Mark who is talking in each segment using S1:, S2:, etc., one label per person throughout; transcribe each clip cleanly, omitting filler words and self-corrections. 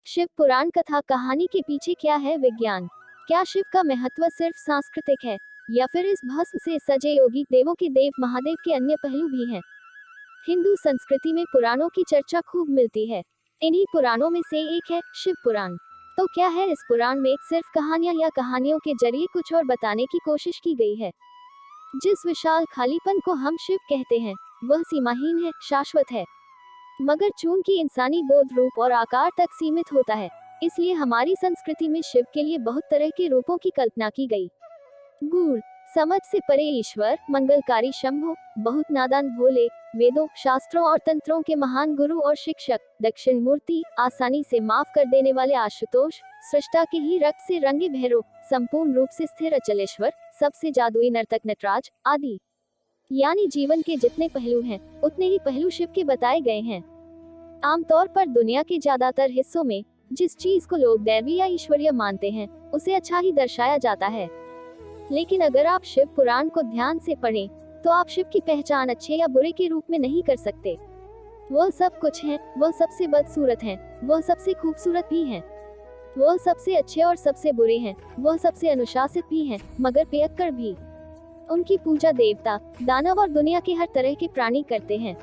S1: शिव पुराण कथा कहानी के पीछे क्या है विज्ञान? क्या शिव का महत्व सिर्फ सांस्कृतिक है या फिर इस भस्म से सजे योगी देवों के देव महादेव के अन्य पहलू भी हैं? हिंदू संस्कृति में पुराणों की चर्चा खूब मिलती है। इन्हीं पुराणों में से एक है शिव पुराण। तो क्या है इस पुराण में सिर्फ कहानियां या कहानियों के जरिए कुछ और बताने की कोशिश की गई है? जिस विशाल खालीपन को हम शिव कहते हैं वह सीमाहीन है, शाश्वत है, मगर चूंकि इंसानी बोध रूप और आकार तक सीमित होता है, इसलिए हमारी संस्कृति में शिव के लिए बहुत तरह के रूपों की कल्पना की गई। गूढ़ समझ से परे ईश्वर, मंगलकारी शंभु, बहुत नादान भोले, वेदों, शास्त्रों और तंत्रों के महान गुरु और शिक्षक, दक्षिण मूर्ति, आसानी से माफ कर देने वाले आशुतोष, सृष्टा के ही रक्त से रंगे भैरव, संपूर्ण रूप से स्थिर अचलेश्वर, सबसे जादुई नर्तक नटराज आदि। यानी जीवन के जितने पहलू हैं, उतने ही पहलू शिव के बताए गए हैं। आमतौर पर दुनिया के ज्यादातर हिस्सों में जिस चीज को लोग दैवी या ईश्वरीय मानते हैं, उसे अच्छा ही दर्शाया जाता है। लेकिन अगर आप शिव पुराण को ध्यान से पढ़ें, तो आप शिव की पहचान अच्छे या बुरे के रूप में नहीं कर सकते। वह सब कुछ हैं, वह सबसे बदसूरत हैं, वह सबसे खूबसूरत भी हैं, वह सबसे अच्छे और सबसे बुरे हैं, वह सबसे अनुशासित भी हैं, मगर पियक्कड़ भी। उनकी पूजा देवता, दानव और दुनिया के हर तरह के प्राणी करते हैं।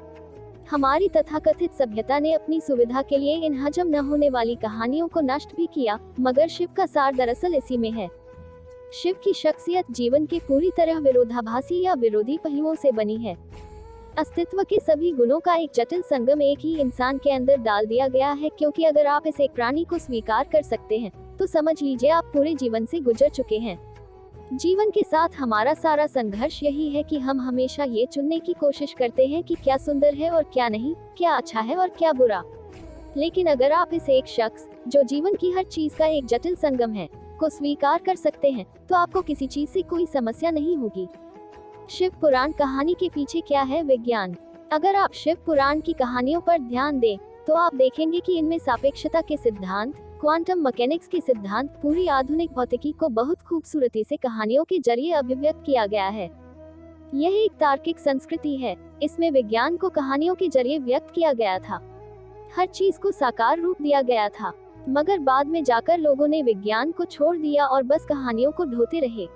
S1: हमारी तथाकथित सभ्यता ने अपनी सुविधा के लिए इन हजम न होने वाली कहानियों को नष्ट भी किया, मगर शिव का सार दरअसल इसी में है। शिव की शख्सियत जीवन के पूरी तरह विरोधाभासी या विरोधी पहलुओं से बनी है। अस्तित्व के सभी गुणों का एक जटिल संगम एक ही इंसान के अंदर डाल दिया गया है, क्योंकि अगर आप इस एक प्राणी को स्वीकार कर सकते हैं, तो समझ लीजिए आप पूरे जीवन से गुजर चुके हैं। जीवन के साथ हमारा सारा संघर्ष यही है कि हम हमेशा ये चुनने की कोशिश करते हैं कि क्या सुंदर है और क्या नहीं, क्या अच्छा है और क्या बुरा। लेकिन अगर आप इस एक शख्स, जो जीवन की हर चीज का एक जटिल संगम है, को स्वीकार कर सकते हैं, तो आपको किसी चीज से कोई समस्या नहीं होगी। शिव पुराण कहानी के पीछे क्या है विज्ञान? अगर आप शिव पुराण की कहानियों पर ध्यान दें, तो आप देखेंगे कि इनमें सापेक्षता के सिद्धांत, क्वांटम मैकेनिक्स के सिद्धांत, पूरी आधुनिक भौतिकी को बहुत खूबसूरती से कहानियों के जरिए अभिव्यक्त किया गया है। यह एक तार्किक संस्कृति है। इसमें विज्ञान को कहानियों के जरिए व्यक्त किया गया था, हर चीज को साकार रूप दिया गया था, मगर बाद में जाकर लोगों ने विज्ञान को छोड़ दिया और बस कहानियों को ढोते रहे।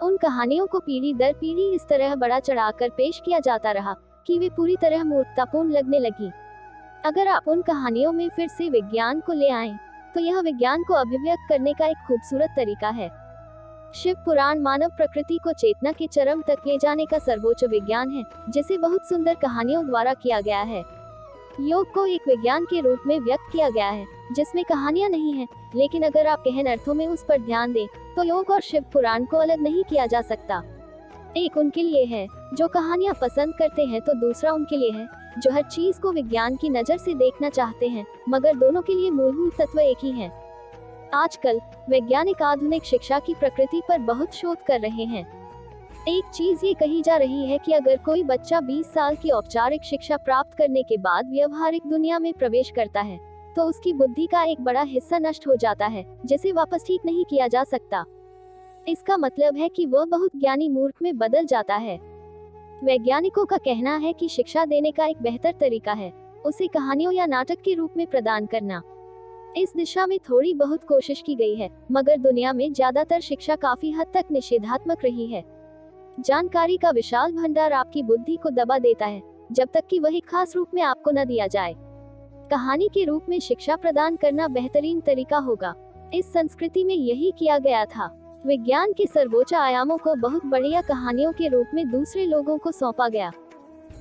S1: उन कहानियों को पीढ़ी दर पीढ़ी इस तरह बड़ा चढ़ाकर पेश किया जाता रहा कि वे पूरी तरह मूर्खतापूर्ण लगने लगी। अगर आप उन कहानियों में फिर से विज्ञान को ले आएं, तो यह विज्ञान को अभिव्यक्त करने का एक खूबसूरत तरीका है। शिव पुराण मानव प्रकृति को चेतना के चरम तक ले जाने का सर्वोच्च विज्ञान है, जिसे बहुत सुंदर कहानियों द्वारा किया गया है। योग को एक विज्ञान के रूप में व्यक्त किया गया है, जिसमें कहानियां नहीं हैं, लेकिन अगर आप गहन अर्थों में उस पर ध्यान दें, तो योग और शिव पुराण को अलग नहीं किया जा सकता। एक उनके लिए है जो कहानियां पसंद करते हैं, तो दूसरा उनके लिए है जो हर चीज को विज्ञान की नजर से देखना चाहते हैं, मगर दोनों के लिए मूलभूत तत्व एक ही हैं। आजकल वैज्ञानिक आधुनिक शिक्षा की प्रकृति पर बहुत शोध कर रहे हैं। एक चीज ये कही जा रही है कि अगर कोई बच्चा 20 साल की औपचारिक शिक्षा प्राप्त करने के बाद व्यवहारिक दुनिया में प्रवेश करता है, तो उसकी बुद्धि का एक बड़ा हिस्सा नष्ट हो जाता है, जिसे वापस ठीक नहीं किया जा सकता। इसका मतलब है कि वह बहुत ज्ञानी मूर्ख में बदल जाता है। वैज्ञानिकों का कहना है कि शिक्षा देने का एक बेहतर तरीका है उसे कहानियों या नाटक के रूप में प्रदान करना। इस दिशा में थोड़ी बहुत कोशिश की गई है, मगर दुनिया में ज्यादातर शिक्षा काफी हद तक निषेधात्मक रही है। जानकारी का विशाल भंडार आपकी बुद्धि को दबा देता है, जब तक कि वह खास रूप में आपको न दिया जाए। कहानी के रूप में शिक्षा प्रदान करना बेहतरीन तरीका होगा। इस संस्कृति में यही किया गया था। विज्ञान के सर्वोच्च आयामों को बहुत बढ़िया कहानियों के रूप में दूसरे लोगों को सौंपा गया,